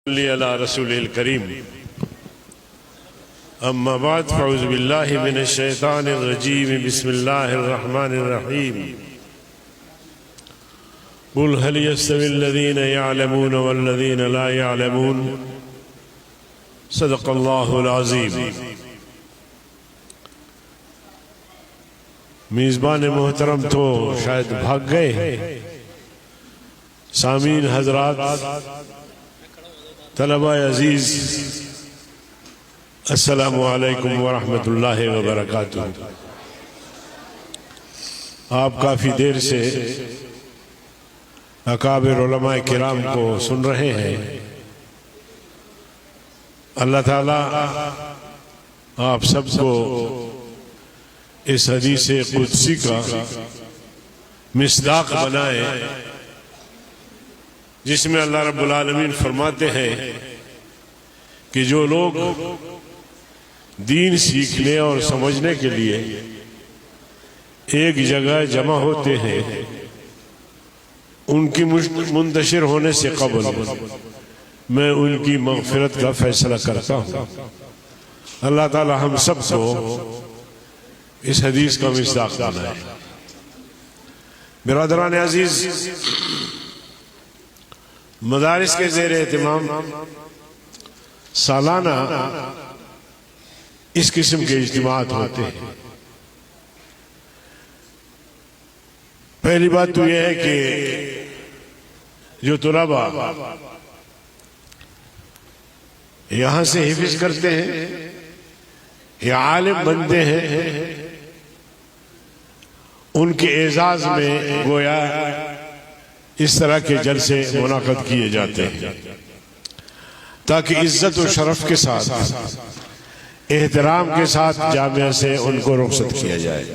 अला रसूलिल करीम अम्मा बाद फ़अऊज़ु बिल्लाहि मिनश शैतानिर रजीम बिस्मिल्लाहिर रहमानिर रहीम कुल हल यस्तविल लज़ीना यअलमून वल्लज़ीना ला यअलमून सदक़ल्लाहुल अज़ीम। मेज़बान मोहतरम तो शायद भाग गए। सामीन हज़रात, तलबा अजीज, अस्सलामु अलैकुम वरहमतुल्लाहि वबरकातुहू। आप काफ़ी देर से अकाबिर उलमाए किराम को सुन रहे हैं। अल्लाह ताला आप सबको इस हदीस कुदसी का मिस्दाक बनाए, जिसमें अल्लाह रब्बुल आलमीन फरमाते हैं कि जो लोग दीन सीखने और समझने के लिए एक जगह जमा होते हैं, उनकी मुंतशिर होने से कबल मैं उनकी मग़फ़िरत का फैसला करता हूँ। अल्लाह ताला हम सबको इस हदीस का मिस्दाक बनाए। बिरादरान अजीज, मदारिस के ज़ेर एहतिमाम सालाना इस किस्म के इज्तिमात होते हैं। पहली बात तो यह है कि जो तुलबा यहाँ से हिफ्ज़ करते हैं या आलिम बनते हैं, उनके एजाज में गोया इस तरह के जलसे मुनाक़द किए जाते हैं ताकि इज्जत और शरफ के साथ, एहतराम के साथ जामिया से उनको रुखसत किया जाए।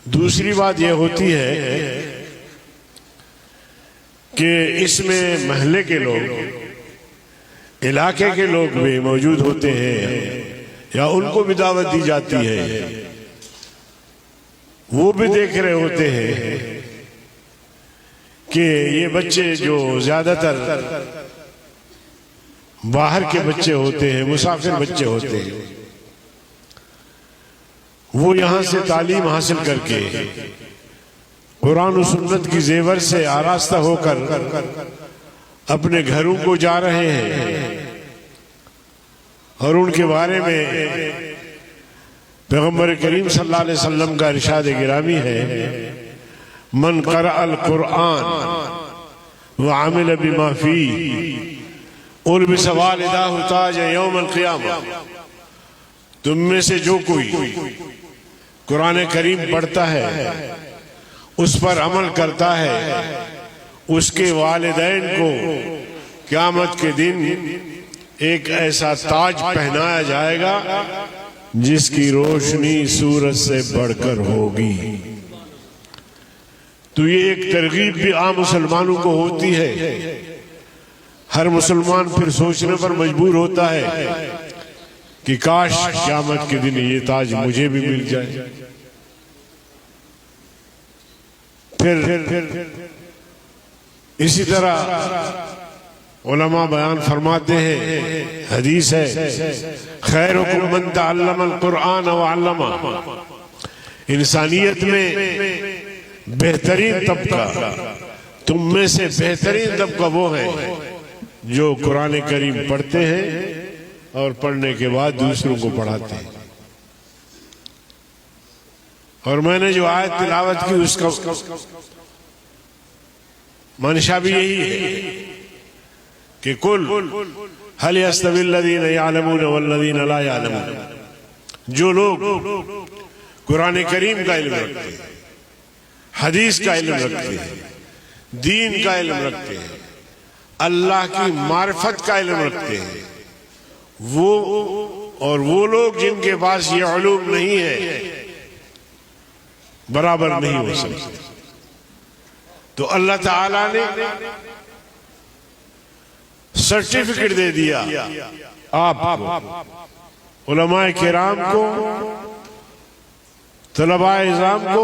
दूसरी बात यह होती है कि इसमें महल्ले के लोग, इलाके के लोग भी मौजूद होते हैं या उनको भी दावत दी जाती है। वो भी देख रहे होते हैं कि ये बच्चे जो ज्यादातर बाहर के बच्चे होते हैं, मुसाफिर बच्चे होते हैं, वो यहाँ से तालीम हासिल करके कुरान और सुन्नत की जेवर से आरास्ता होकर अपने घरों को जा रहे हैं। और उनके बारे में पैगम्बर करीम सल्लल्लाहु अलैहि वसल्लम का इरशाद गिरामी है, मन क़रा अल कुरआन व आमिल बिमा फी उल बिसवालिदाहु ताज यौम अल क़ियामा। तुम में से जो कोई कुरान करीम पढ़ता है, उस पर अमल करता है, उसके वालिदैन को क़यामत के दिन एक ऐसा ताज पहनाया जाएगा जिसकी रोशनी सूरज से बढ़कर होगी। तो ये एक तरगीब भी आम मुसलमानों को होती है। हर मुसलमान फिर सोचने पर मजबूर होता है कि काश क़यामत के दिन ये ताज मुझे भी मिल जाए। फिर इसी तरह उलमा बयान फरमाते हैं, हदीस है, खैरुकुम मन तअल्लमल कुरआन व अल्लमा। इंसानियत में बेहतरीन तबका, तुम में से बेहतरीन तबका वो है जो कुरान करीम पढ़ते हैं और पढ़ने के बाद दूसरों को पढ़ाते हैं। और मैंने जो आयत तिलावत की उसका मंशा भी यही है कि कुल हल यस्तविल लज़ीना यअलमून वल्लज़ीना ला यअलमून। जो लोग कुरान करीम का इल्म रखते हैं, हदीस का इल्म रखते हैं, दीन का इल्म रखते हैं, अल्लाह की मारिफत का इल्म रखते हैं, वो लोग जिनके पास ये उलूम नहीं है, बराबर नहीं हो सकते। तो अल्लाह ताला ने सर्टिफिकेट दे दिया आपको, उलमाए किराम को, तलबाए इज़ाम को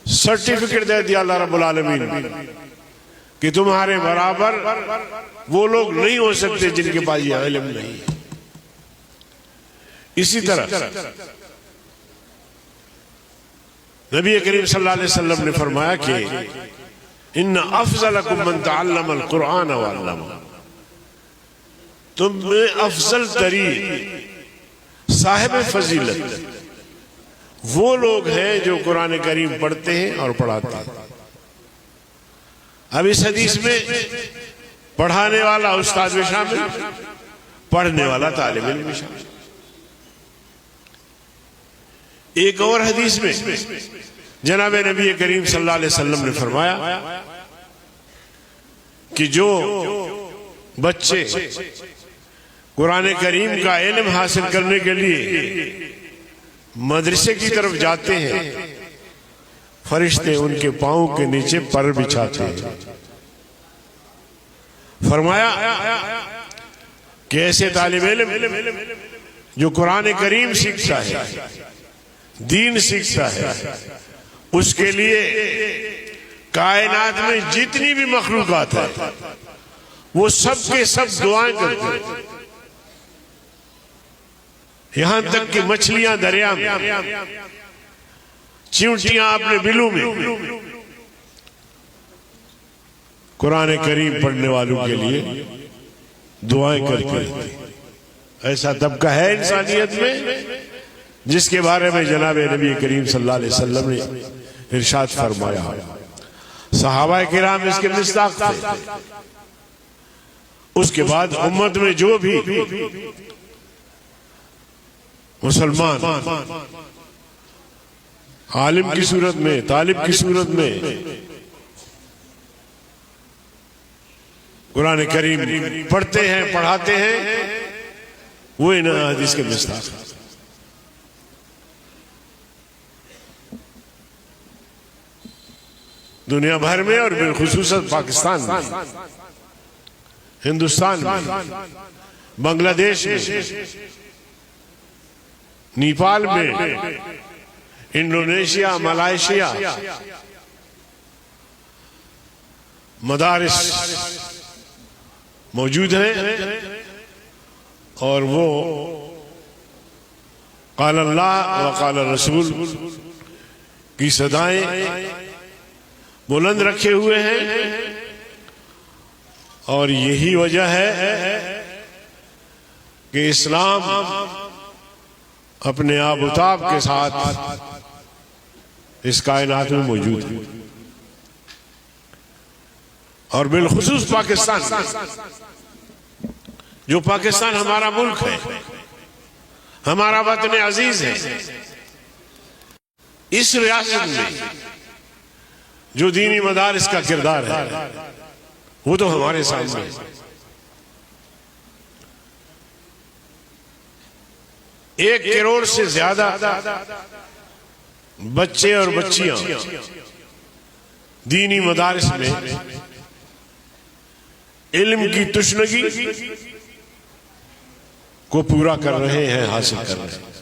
सर्टिफिकेट दे दिया अल्लाह रब्बुल आलमीन कि तुम्हारे बराबर वो लोग नहीं हो सकते जिनके पास ये इल्म नहीं है। इसी तरह नबी करीम सल्लल्लाहु अलैहि वसल्लम ने फरमाया कि इन्ना अफज़लकुम मन तअल्लमल कुरान व अल्लमा, तुम में अफजल तरीन साहिब फजीलत वो लोग हैं जो कुरान करीम पढ़ते हैं और पढ़ाते हैं। अब इस हदीस में पढ़ाने वाला उस्ताद भी शामिल, पढ़ने वाला तालिब इल्म भी शामिल। एक और हदीस में जनाब नबी करीम सल्लल्लाहु अलैहि वसल्लम ने फरमाया कि जो बच्चे कुरान करीम का इल्म हासिल करने के लिए मदरसे की तरफ जाते हैं, फरिश्ते उनके पांव के नीचे पर बिछाते हैं। फरमाया कि ऐसे तालिब इल्म जो कुरान करीम सीखता है, दीन सीखता है, उसके लिए कायनात में जितनी भी मखलूकात है वो सब के सब दुआएं करते हैं। यहां तक कि मछलियां दरिया में, चींटियां अपने बिलों में कुरान करीम पढ़ने वालों के लिए दुआएं करते हैं। ऐसा तबका है इंसानियत में जिसके बारे में जनाब नबी करीम सल्लल्लाहु अलैहि वसल्लम ने इरशाद फरमाया। सहाबा किराम इसके मिस्दाक थे। उसके बाद उम्मत में जो भी मुसलमान आलिम की सूरत में, तालिब की सूरत में कुरान करीम पढ़ते हैं, पढ़ाते हैं, वो इन हदीस के मिस्दाक है। दुनिया भर में और बिलखुसूस पाकिस्तान में, हिंदुस्तान में, बांग्लादेश में, नेपाल में, इंडोनेशिया, मलेशिया, मदारिस मौजूद हैं और वो क़ाल अल्लाह व क़ाल रसूल की सदाएं बुलंद रखे हुए हैं। और यही वजह है कि इस्लाम अपने आबुताब के साथ इस कायनात में मौजूद है। और बिलखुसूस पाकिस्तान, जो पाकिस्तान हमारा मुल्क है, हमारा वतन अजीज है, इस रियासत में जो दीनी मदारिस का किरदार है वो तो हमारे सामने है। 1 करोड़ से ज्यादा बच्चे और बच्चियां दीनी मदारिस में इल्म की तुशनगी को पूरा कर रहे हैं, हासिल कर रहे हैं।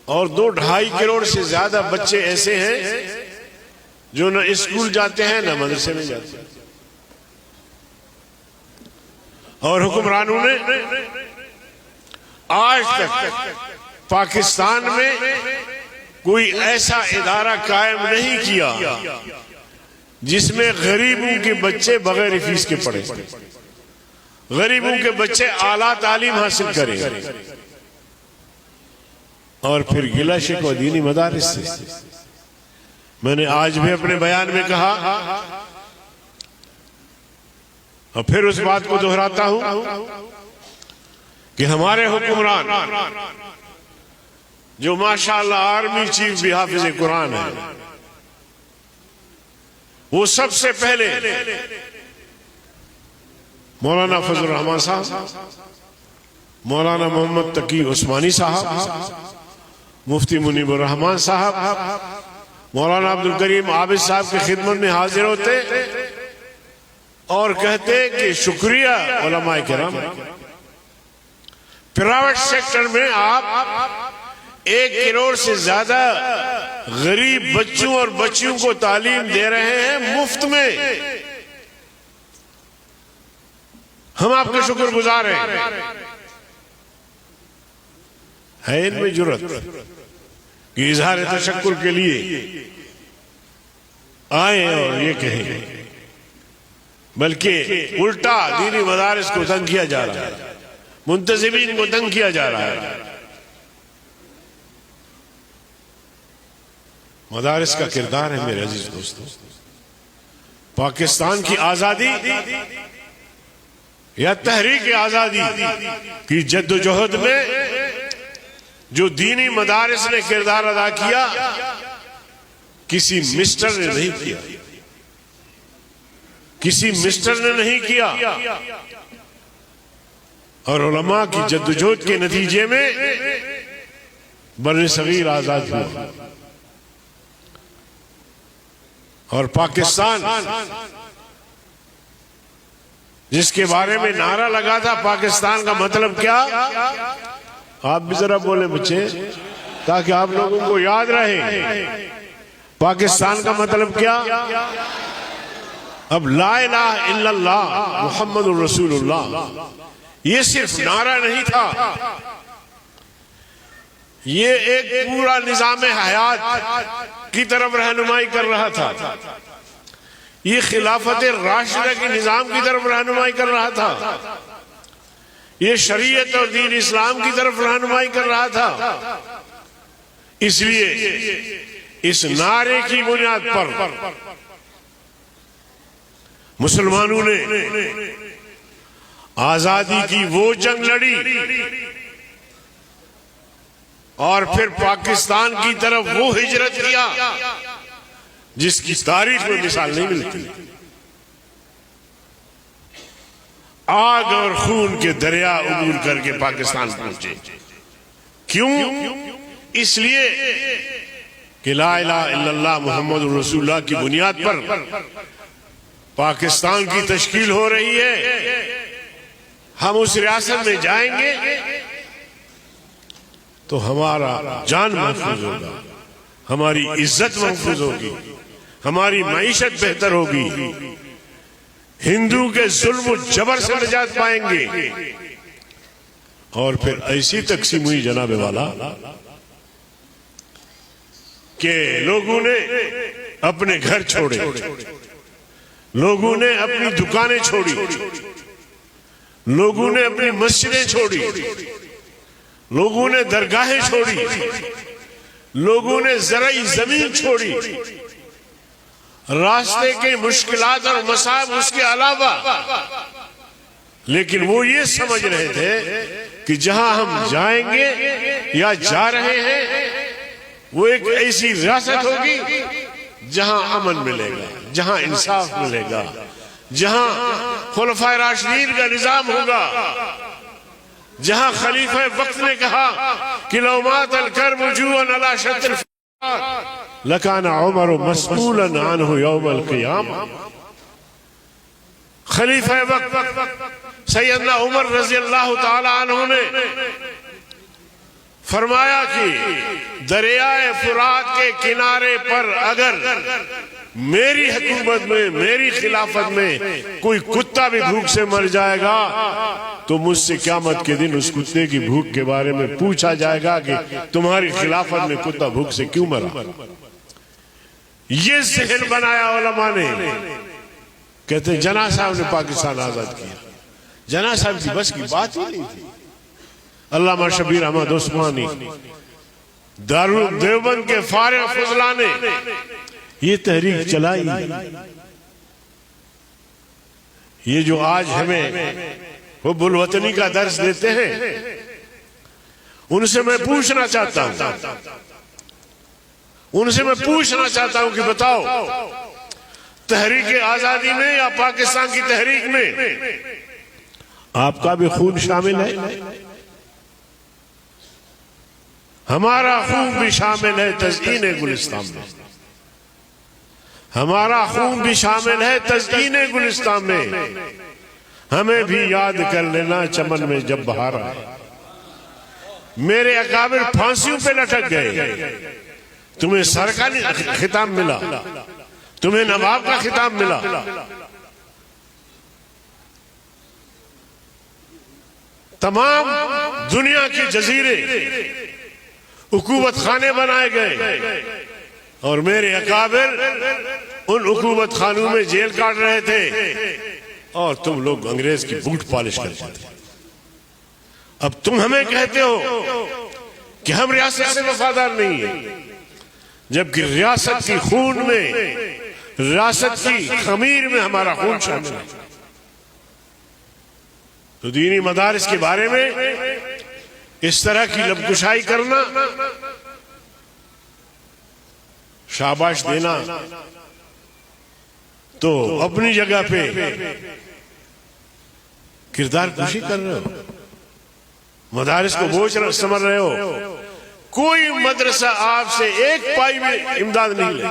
और 2-2.5 करोड़ से ज्यादा बच्चे ऐसे हैं जो न स्कूल जाते हैं न मदरसे में जाते हैं। और हुक्मरानों ने आज तक पाकिस्तान में कोई ऐसा इदारा कायम नहीं किया जिसमें गरीबों के बच्चे बगैर फीस के पढ़े, गरीबों के बच्चे आला तालीम हासिल करें। और फिर गिला शिकवा दीनी मदारिस से मैंने आज भी अपने बयान में कहा और फिर उस बात को दोहराता हूं कि हमारे हुक्मरान जो माशाअल्लाह आर्मी चीफ भी हाफिज कुरान है, वो सबसे पहले मौलाना फजल रहमान साहब, मौलाना मोहम्मद तकी उस्मानी साहब, मुफ्ती मुनीबुर रहमान साहब, मौलाना अब्दुल करीम आबिद साहब की खिदमत में हाजिर होते और कहते कि शुक्रिया उलमाए किराम, प्राइवेट सेक्टर में आप 1 करोड़ से ज्यादा गरीब बच्चों और बच्चियों को तालीम दे रहे हैं मुफ्त में। हम आपके शुक्रगुजार हैं। है इनमें जुर्रत कि इजहार तशक्कुर के लिए आए और ये कहें, बल्कि उल्टा दीनी मदारिस को तंग किया जा रहा है, मुंतजिमीन को तंग किया जा रहा है। मदारिस का किरदार है मेरे अजीज दोस्तों। पाकिस्तान की आजादी या तहरीक आजादी की जद्दोजहद में जो दीनी मदारिस ने किरदार अदा किया, किसी मिस्टर ने नहीं किया, किसी मिस्टर ने नहीं किया। और उलमा की जद्दोजहद के नतीजे में बने सगीर आजाद हुआ। और पाकिस्तान जिसके बारे में नारा लगा था, पाकिस्तान का मतलब क्या? आप भी जरा बोले बच्चे, ताकि आप लोगों को याद रहे। पाकिस्तान का मतलब क्या? अब ला इलाहा इल्लल्लाह मुहम्मदुर रसूलुल्लाह, ये सिर्फ नारा नहीं था, ये एक पूरा निजाम हयात की तरफ रहनुमाई कर रहा था। ये खिलाफत राशिदा के निजाम की तरफ रहनुमाई कर रहा था। ये शरीयत और दीन इस्लाम की तरफ रहनुमाई कर रहा था। इसलिए इस नारे की बुनियाद पर मुसलमानों ने आजादी की वो जंग लड़ी और फिर पाकिस्तान की तरफ वो हिजरत किया जिसकी तारीख में मिसाल नहीं मिलती। आग और खून के दरिया उबूर करके पाकिस्तान पहुंचे। क्यों? इसलिए कि ला इलाहा इल्लल्लाह मुहम्मद रसूलुल्लाह की बुनियाद पर पाकिस्तान की तश्कील हो रही है। हम उस रियासत में जाएंगे तो हमारा जान महफूज होगा, हमारी इज्जत महफूज होगी, हमारी मईशत बेहतर होगी, हिंदू के जुल्म जबर से निजात पाएंगे। और फिर ऐसी तकसीम हुई जनाबे वाला कि लोगों ने अपने घर छोड़े, लोगों ने अपनी दुकानें छोड़ी, लोगों ने अपनी मस्जिदें छोड़ी, लोगों ने दरगाहें छोड़ी, लोगों ने जराई जमीन छोड़ी। रास्ते के मुश्किलात और मसाब उसके अलावा, लेकिन वो ये समझ रहे थे कि जहां हम जाएंगे या जा रहे हैं वो एक ऐसी रियासत होगी जहां अमन मिलेगा, जहां इंसाफ मिलेगा, जहां खुलफाए राशिदीन का निजाम होगा, जहां खलीफा वक्त ने कहा कि लौमात अलकर्म जुअन अला शत्र लकाना उमर मस्ऊलन अन्हु यौमल क़ियामा। खलीफा वक्त सैयदना उमर रजी अल्लाह ताला अन्हु ने फरमाया कि दरियाए फुरात के किनारे पर अगर मेरी हुकूमत में, मेरी खिलाफत में कोई कुत्ता भी भूख से मर जाएगा तो मुझसे क़यामत के दिन उस कुत्ते की भूख के बारे में पूछा जाएगा कि तुम्हारी खिलाफत में कुत्ता भूख से क्यों मरा। ये ज़हन बनाया उलमा ने। कहते जना साहब ने पाकिस्तान आजाद किया, जना साहब की बस की बात ही नहीं थी। अल्लामा शबीर अहमद उस्मानी दारुल देवबंद के फारिग फजला ने ये तहरीक चलाई। ये जो आज हमें हुब्बुल वतनी का दर्स देते हैं, उनसे मैं पूछना चाहता हूं, उनसे मैं पूछना चाहता हूं कि बताओ, तहरीक आजादी में या पाकिस्तान की तहरीक में आपका भी खून शामिल है? हमारा खून भी शामिल है तज़यीन गुलिस्तान में, हमारा खून भी शामिल है तज़यीन गुलिस्तान में। हमें भी याद कर लेना चमन में जब बहार आए। मेरे अकाबिर फांसियों पे लटक गए, तुम्हें सरकारी खिताब मिला, तुम्हें नवाब का खिताब मिला। तमाम दुनिया के जजीरे हुकूमत खाने बनाए गए और मेरे अकाबिर उन हुकूमत खानों में जेल काट रहे थे और तुम लोग अंग्रेज की बूट पॉलिश करते थे। अब तुम हमें कहते हो कि हम रियासत से वफादार नहीं है, जबकि रियासत की खून में, रियासत की खमीर में हमारा खून शामिल है। तो दीनी मदारिस के बारे में इस तरह की लबकुशाई करना, शाबाश देना तो अपनी जगह पे किरदार खुशी कर रहे हो, मदारिस को बोझ समझ रहे हो। कोई मदरसा आपसे एक पाई में इमदाद नहीं ले।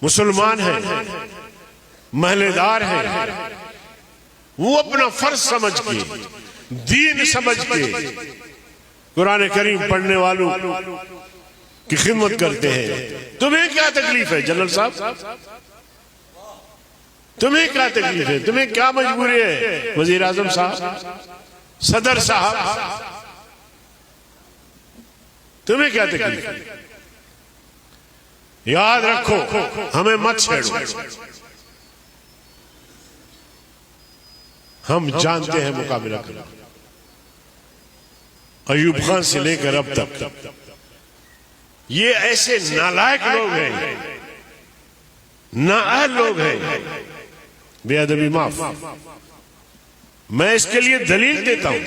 मुसलमान है, महलेदार है, वो अपना फर्ज समझ के, दीन समझ के कुरान करीम पढ़ने वालों की खिदमत करते हैं। तुम्हें क्या तकलीफ है जनरल साहब? तुम्हें क्या तकलीफ है? तुम्हें क्या मजबूरी है वजीर आजम साहब, सदर साहब? तुम्हें क्या तकलीफ है? याद रखो, हमें मत छेड़ो। हम जानते हैं मुकाबला करना। अयूब खान से लेकर अब तक ये ऐसे नालायक लोग हैं, नाअहल लोग हैं, बेअदबी माफ, मैं इसके लिए दलील देता हूं।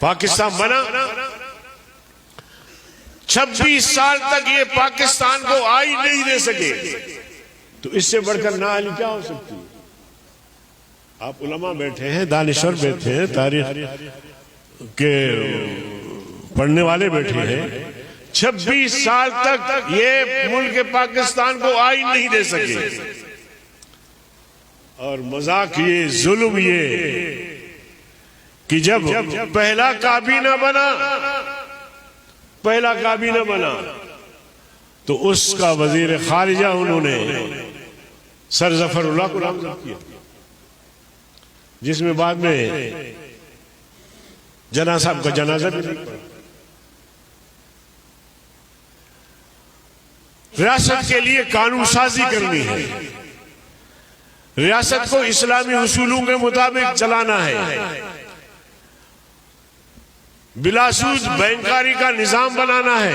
पाकिस्तान बना, 26 साल तक ये पाकिस्तान को आइन नहीं दे सके, तो इससे बढ़कर नाअहली क्या हो सकती है? आप उलमा बैठे हैं, दानिश्वर बैठे हैं, तारीख के पढ़ने वाले बैठे हैं, 26 साल तक ये मुल्क पाकिस्तान को आइन नहीं दे सके। और मजाक ये, जुल्म ये कि जब पहला काबीना बना तो उसका वजीर खारिजा उन्होंने सर जफरुल्लाह को नामजद किया, जिसमें बाद में जना साहब का जनाजा भी नहीं पड़ा। रियासत के लिए कानून साजी करनी है, रियासत को इस्लामी उसूलों के मुताबिक चलाना है, बिलासूद बैंकारी का निजाम बनाना है,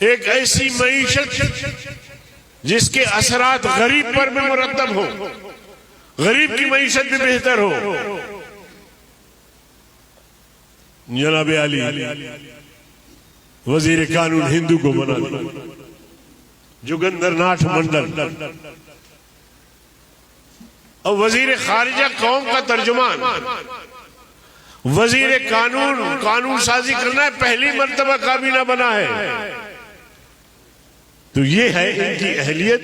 एक ऐसी मईशत जिसके असरात गरीब पर भी मुरतब हो, गरीब की मईशत भी बेहतर हो। जनाब अली वजीर कानून हिंदू को बना दिया, जोगिंदरनाथ मंडल, और वजीर खारिजा कौम का तर्जुमान, वजीर कानून साजी करना है, पहली मर्तबा काबीना बना है। तो ये है इनकी अहलियत,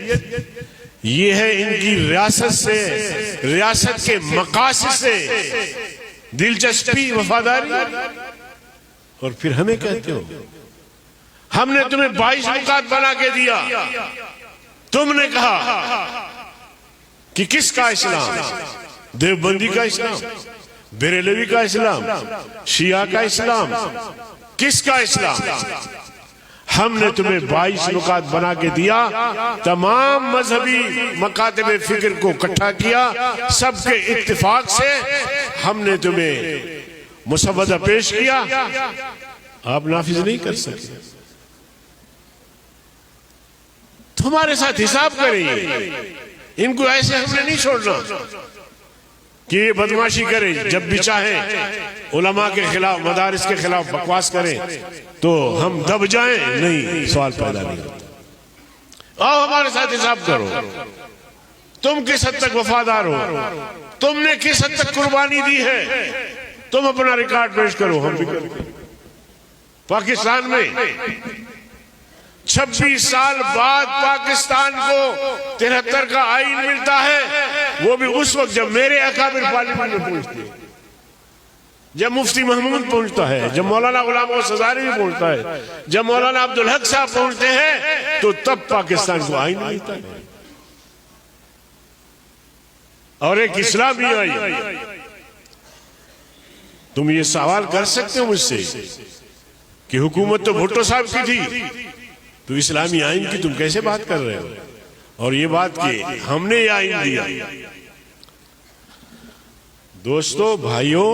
ये है इनकी रियासत से, रियासत के मकासद से दिलचस्पी, वफादारी। और फिर हमें कहते हो हमने तुम्हें 22 मुकात बना के दिया, तुमने कहा कि किसका इस्लाम? देवबंदी का इस्लाम, बरेलवी का इस्लाम, शिया का इस्लाम, किसका इस्लाम? हमने तुम्हें 22 मुकात बना के दिया, तमाम मजहबी मकातब फिक्र को इकट्ठा किया, सबके इत्तेफाक से हमने तुम्हें मुसवदा पेश किया, आप नाफिज नहीं कर सकते। तुम्हारे साथ हिसाब करेंगे, इनको ऐसे हमने नहीं छोड़ना कि ये बदमाशी करें, जब भी चाहे उलमा के खिलाफ, मदारिस के खिलाफ बकवास करें तो हम दब जाएं, नहीं, सवाल पैदा नहीं होता। आओ हमारे साथ हिसाब करो, तुम किस हद तक वफादार हो, तुमने किस हद तक कुर्बानी दी है, तुम अपना रिकॉर्ड पेश करो, हम भी करते। पाकिस्तान में 26 साल बाद पाकिस्तान को 73 का आइन मिलता है, वो भी उस वक्त जब मेरे अकाबिर पार्लियामेंट में पहुंचते। जब मुफ्ती महमूद पहुंचता है, जब मौलाना गुलाम गौस हज़ारी भी पहुंचता है, जब मौलाना अब्दुल हक साहब पहुंचते हैं, तो तब पाकिस्तान को आईन मिलता है और एक इस्लामी आईन। तुम ये सवाल कर सकते हो मुझसे कि हुकूमत तो भुट्टो साहब की थी, तो इस्लामी आईन की तुम कैसे बात कर रहे हो? और ये बात कि हमने ये आईन दिया। दोस्तों भाइयों,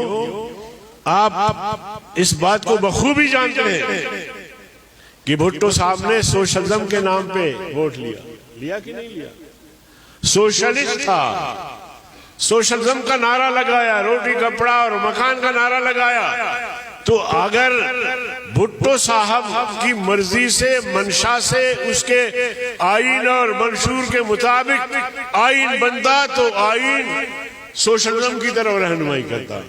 आप इस बात को बखूबी जानते हैं कि भुट्टो साहब ने सोशलिज्म के नाम पे वोट लिया कि नहीं लिया? सोशलिस्ट था, सोशलिज्म का नारा लगाया, रोटी कपड़ा और मकान का नारा लगाया। तो अगर भुट्टो साहब की मर्जी से, मंशा से उसके आईन और मंशूर के मुताबिक आईन बनता, तो आईन सोशलिज्म की तरफ रहनुमाई करता,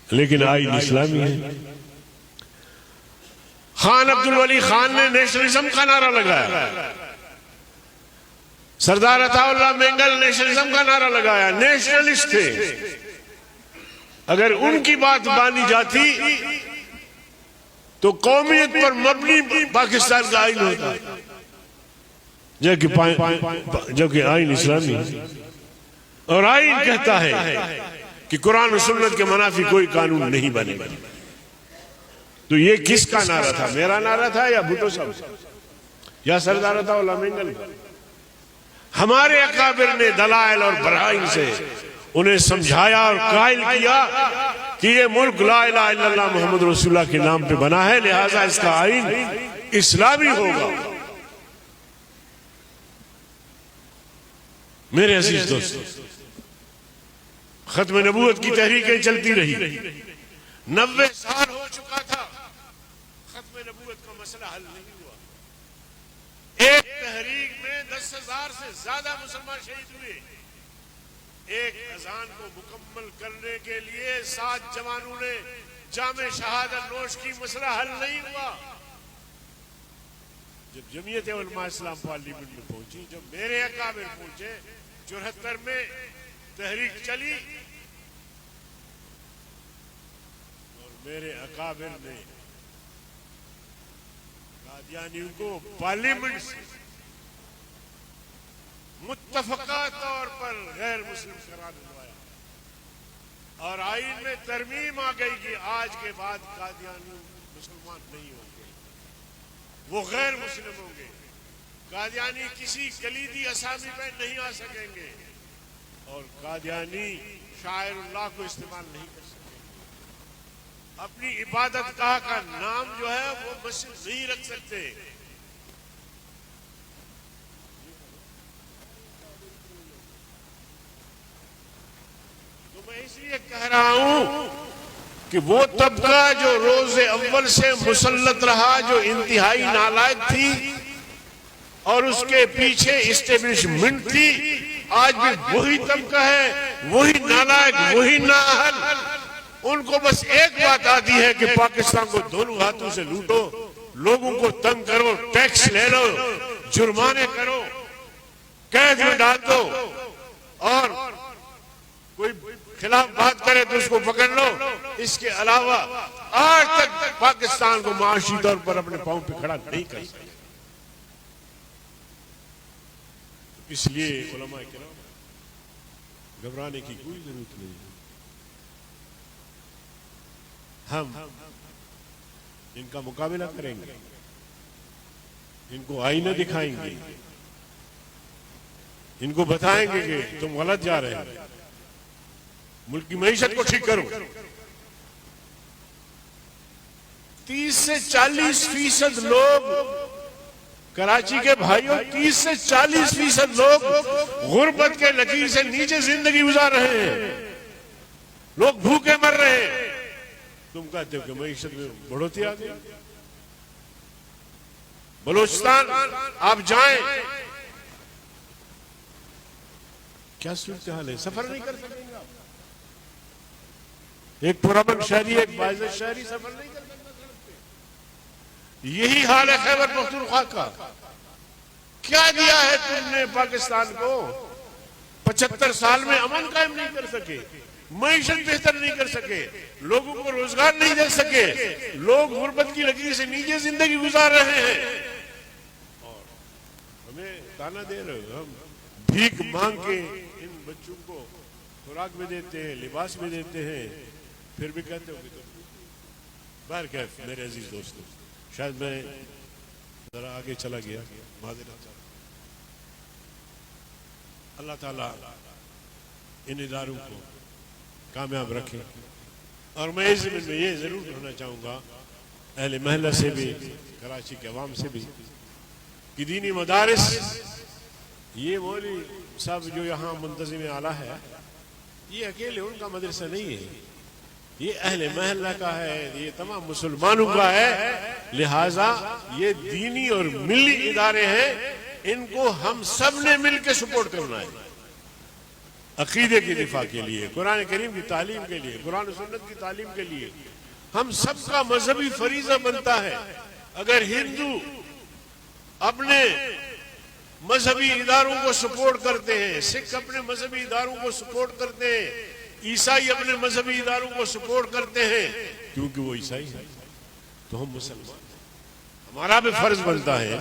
लेकिन आईन इस्लामी है। खान अब्दुल वली खान ने नेशनलिज्म का नारा लगाया, सरदार अताउल्लाह मेंगल नेशनलिज्म का नारा लगाया, नेशनलिस्ट थे। अगर उनकी बात मानी जाती तो कौमियत पर मबनी पाकिस्तान का आईन होता, जबकि आईन इस्लामी है। और आईन कहता है कि कुरान और सुन्नत के मुनाफी कोई कानून नहीं बनेगा। तो ये किसका नारा था? मेरा नारा था या भुट्टो साहब या सरदार अताउल्लाह मेंगल? हमारे अकाबिर ने दलाइल और बराइन से उन्हें समझाया और कायल किया कि ये मुल्क ला इलाहा इल्लल्लाह मोहम्मद रसूलुल्लाह के नाम पे बना है, लिहाजा इसका आईन इस्लामी होगा। मेरे अजीज दोस्तों, खत्म नबूवत की तहरीकें चलती रही, 90 साल हो चुका था, खत्म नबूवत का मसला हल नहीं हुआ। एक तहरीक में 10,000 से ज्यादा मुसलमान शहीद हुए। एक अजान को मुकम्मल करने के लिए 7 जवानों ने जामे शहादत नोश की, मसला हल नहीं हुआ। जब जमीयत उलमा इस्लाम पार्लियामेंट में पहुंची, जब मेरे अकाबिर पहुंचे, 74 में तहरीक चली और मेरे अकाबिर ने कादियानियों को पार्लियामेंट से मुत्तफका तौर पर गैर मुस्लिम करार दिलवाया और आईन में तरमीम आ गई कि आज के बाद कादियानी मुसलमान नहीं होंगे, वो गैर मुस्लिम होंगे। कादियानी किसी कलीदी असामी पे नहीं आ सकेंगे और कादियानी शायरुल्लाह को इस्तेमाल नहीं कर सकेंगे। अपनी इबादत गाह का नाम जो है वो मस्जिद नहीं रख सकते। मैं इसलिए कह रहा हूं कि वो तबका जो रोज़े अव्वल से मुसल्लत रहा, जो इंतहाई नालायक थी और उसके पीछे इस्टेब्लिशमेंट थी, आज भी वही तबका है, वही नालायक, वही नाअहल। उनको बस एक बात आती है कि पाकिस्तान को दोनों हाथों से लूटो, लोगों को तंग करो, टैक्स ले लो, जुर्माने करो, कैद में डाल दो और कोई खिलाफ बात करे तो उसको पकड़ लो। इसके अलावा आज तक पाकिस्तान को माशी तौर पर अपने पांव पे खड़ा नहीं कर सके। इसलिए उलमा किराम घबराने की कोई जरूरत नहीं है। हम इनका मुकाबला करेंगे, इनको आईना दिखाएंगे, इनको बताएंगे कि तुम गलत जा रहे हो, मुल्क की मईशत को ठीक करो। 30 से 40% लोग, कराची के भाइयों, 30 से 40% लोग गुर्बत के लकीर से नीचे जिंदगी गुजार रहे हैं। लोग भूखे मर रहे हैं। तुम कहते हो कि मईशत में बढ़ोतरी आ गई। बलूचिस्तान आप जाएं, क्या सूरत हाल है, सफर नहीं कर सकेंगे आप। एक पुरअमन शहरी, एक बाइज़त शहरी सफर नहीं कर सकते। यही हाल है खैबर पख्तूनख्वा का। क्या दिया है तुमने पाकिस्तान को? 75 साल में अमन कायम नहीं कर सके, मईशत बेहतर नहीं कर सके, लोगों को रोजगार नहीं दे सके, लोग गुर्बत की लकीर से नीचे जिंदगी गुजार रहे हैं और हमें ताना दे रहे हो। हम भीख मांग के इन बच्चों को खुराक भी देते हैं, लिबास भी देते हैं, फिर भी कहते हो कि तो बाहर क्या। मेरे अजीज दोस्तों, शायद मैं जरा आगे चला गया, माज़रत। अल्लाह ताला इन इदारों को कामयाब रखे। और मैं इस ज़मीन में ये जरूर कहना चाहूँगा अहले महल्ला से भी, कराची के अवाम से भी, कि दीनी मदारिस, ये मौलवी साहब जो यहाँ मुंतज़िम आला है, ये अकेले उनका मदरसा नहीं है, ये अहले महल्ला का है, ये तमाम मुसलमानों का है। लिहाजा ये दीनी और मिली इदारे हैं, इनको हम सब ने मिलकर सपोर्ट करना है। अकीदे की दिफा के लिए, कुरान करीम की तालीम के लिए, कुरान और सुन्नत की तालीम के लिए हम सबका मजहबी फरीजा बनता है। अगर हिंदू अपने मजहबी इदारों को सपोर्ट करते हैं, सिख अपने मजहबी इदारों को सपोर्ट करते हैं, ईसाई अपने मजहबी इदारों को सपोर्ट करते हैं, क्योंकि वो ईसाई है, तो हम मुसलमान, हमारा भी फर्ज बनता है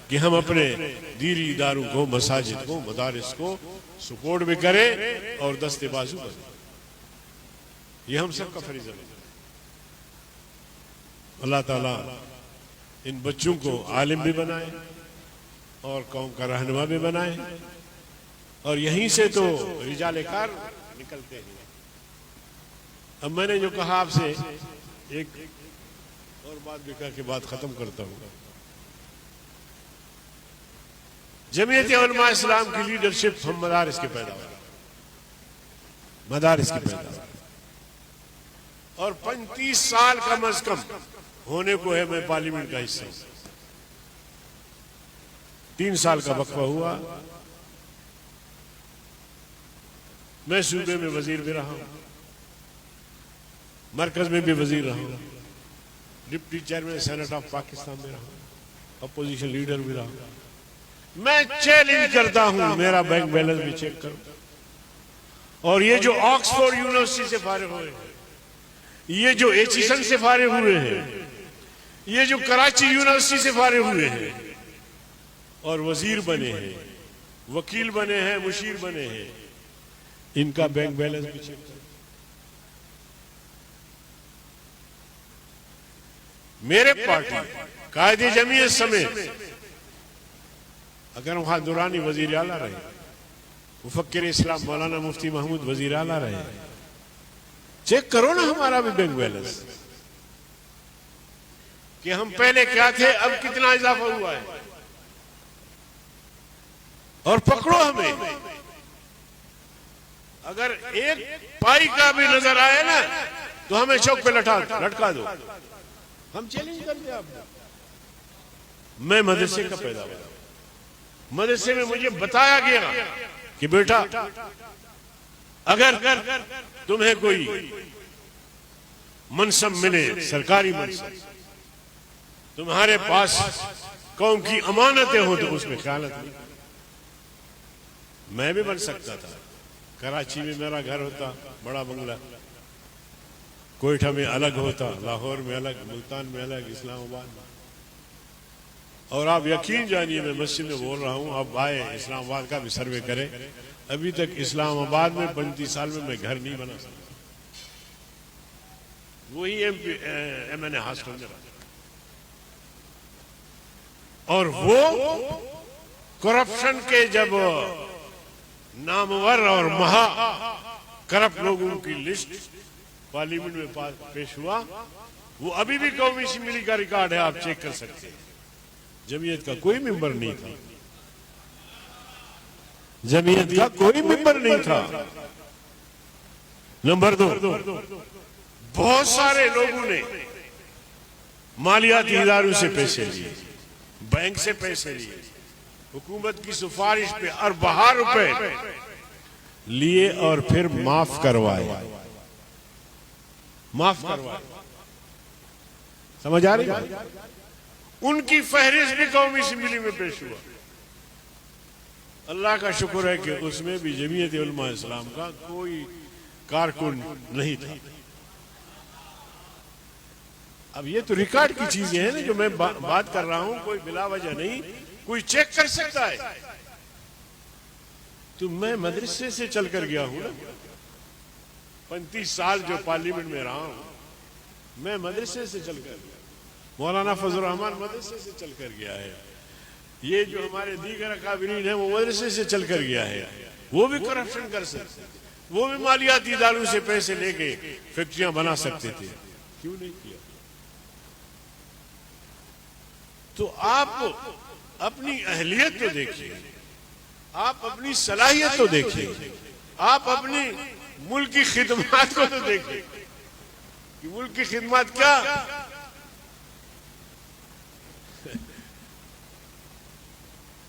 कि हम अपने दीनी इदारों को, मसाजिद को, मदारिस को सपोर्ट भी करें और दस्ते बाजू करें। ये हम सबका फरीज़ा है। अल्लाह ताला इन बच्चों को आलिम भी बनाए और कौम का रहनुमा भी बनाए, और यहीं से तो रिजाले कार निकलते हैं। अब मैंने जो कहा आपसे, एक और बात भी कह के बात खत्म करता हूँ। जमीयत उलमा इस्लाम की लीडरशिप हम मदारिस के पैदावार, मदारिस की पैदावार, और 35 साल कम अज कम होने को है मैं पार्लियामेंट का हिस्सा हूं। 3 साल का वक्फा हुआ, मैं सूबे में वजीर भी रहा हूं, मरकज में भी वजीर रहा हूं, deputy chairman senate of Pakistan में रहा हूं, अपोजिशन लीडर भी रहा हूं। मैं चैलेंज करता हूं, मेरा बैंक बैलेंस भी चेक करो। और ये जो ऑक्सफोर्ड यूनिवर्सिटी से फारिग हुए हैं, ये जो एचिसन से फारिग हुए हैं, ये जो कराची यूनिवर्सिटी से फारिग हुए हैं और वजीर बने हैं, वकील बने हैं, मुशीर बने हैं, इनका बैंक बैलेंस भी चेक करो। मेरे पार्टी कायदे जमीयत समेत अगर वहां दुरानी वजीर आला रहे, मुफक्किर इस्लाम मौलाना मुफ्ती महमूद वजीर आला रहे, चेक करो ना हमारा भी बैंक बैलेंस कि हम पहले क्या थे, अब कितना इजाफा हुआ है, और पकड़ो हमें। अगर एक पाई का भी नजर आए ना तो हमें चौक पे लटका दो, हम चैलेंज करते आपको। मैं मदरसे का पैदावार, मदरसे में मुझे बताया गया कि बेटा अगर तुम्हें कोई मनसब मिले, सरकारी मनसब, तुम्हारे पास कौम की अमानतें हो तो उसमें ख्यालत नहीं। मैं भी बन सकता था, कराची में मेरा घर होता, बड़ा बंगला, कोयठा में अलग होता, लाहौर में अलग, मुल्तान में अलग, इस्लामाबाद में। और आप यकीन जानिए, मैं मस्जिद में बोल रहा हूं, आप आए इस्लामाबाद का भी सर्वे करें, अभी तक इस्लामाबाद में 35 साल में मैं घर नहीं बना सकता। वही MNA हॉस्टल में रहा, और वो करप्शन के जब नामवर और महा करप्ट लोगों की लिस्ट पार्लियामेंट में पेश हुआ, वो अभी भी कौमी असेंबली का रिकॉर्ड है, आप चेक कर सकते हैं। जमीयत का कोई मेंबर नहीं था, जमीयत का कोई मेंबर नहीं था। नंबर 2, बहुत सारे लोगों ने मालियाती इदारों से पैसे लिए, बैंक से पैसे लिए, हुकूमत की सिफारिश पे अरबों रुपए लिए और फिर माफ करवाए। समझ आ रही है? उनकी फहरिस्त भी कौमी असेंबली में पेश हुआ। अल्लाह का शुक्र है कि उसमें भी जमीयत उलमा इस्लाम का कोई कारकुन नहीं था। अब ये तो रिकॉर्ड की चीजें हैं ना जो मैं बात कर रहा हूं, कोई बिला वजह नहीं, कोई चेक कर सकता है। तो मैं मदरसे से चलकर गया हूं ना, 35 साल जो पार्लियामेंट में रहा हूं, मैं मदरसे से चलकर गया। मौलाना फजल रहमान मदरसे से चलकर गया है। ये जो हमारे दीगर अकाबरीन है वो मदरसे से चलकर गया है। वो भी करप्शन कर सकते, वो भी मालियाती इदारों से पैसे लेके फैक्ट्रियां बना सकते थे, क्यों नहीं किया? तो आप अपनी अहलियत तो देखिए, आप अपनी सलाहियत तो देखिए, आप अपनी मुल्क की खिदमत को तो देखिए कि मुल्क की खिदमत क्या,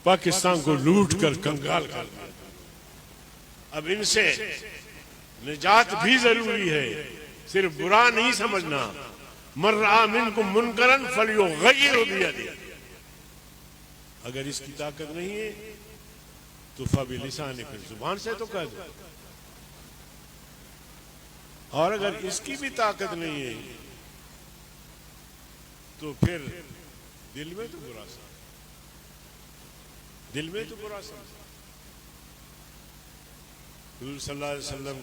पाकिस्तान को लूट कर कंगाल कर दिया। अब इनसे निजात भी जरूरी है, सिर्फ बुरा नहीं समझना। मर्रा मिनकुम मुनकरन फलयुगय्यिरहु बियदिही। अगर इसकी ताकत नहीं है तो फबिलिसानिही, जुबान से तो कह दो। और अगर इसकी भी ताकत नहीं है तो फिर दिल में तो बुरा समझ, दिल में तो बुरा समझ। हुज़ूर सल्लल्लाहु अलैहि वसल्लम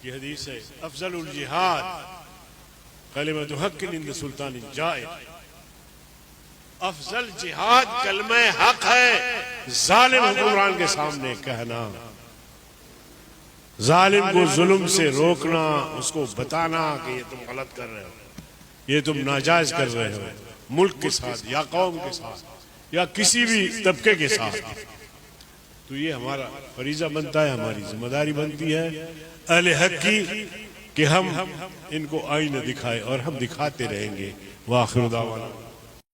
की हदीस है, अफजलुल जिहाद कलिमतु हक़्क़िन इंद सुल्तानिन जाइर। अफजल जिहाद कलमा हक है जालिम हुक्मरान के सामने कहना, जालिम को जुल्म से रोकना, उसको बताना कि ये तुम गलत कर रहे हो, ये तुम नाजायज कर रहे हो, मुल्क के साथ या कौम के साथ या किसी भी तबके के साथ। तो ये हमारा फरीजा बनता है, हमारी जिम्मेदारी बनती है अहले हक की कि हम इनको आईना दिखाए, और हम दिखाते रहेंगे। वाखिर दावाना।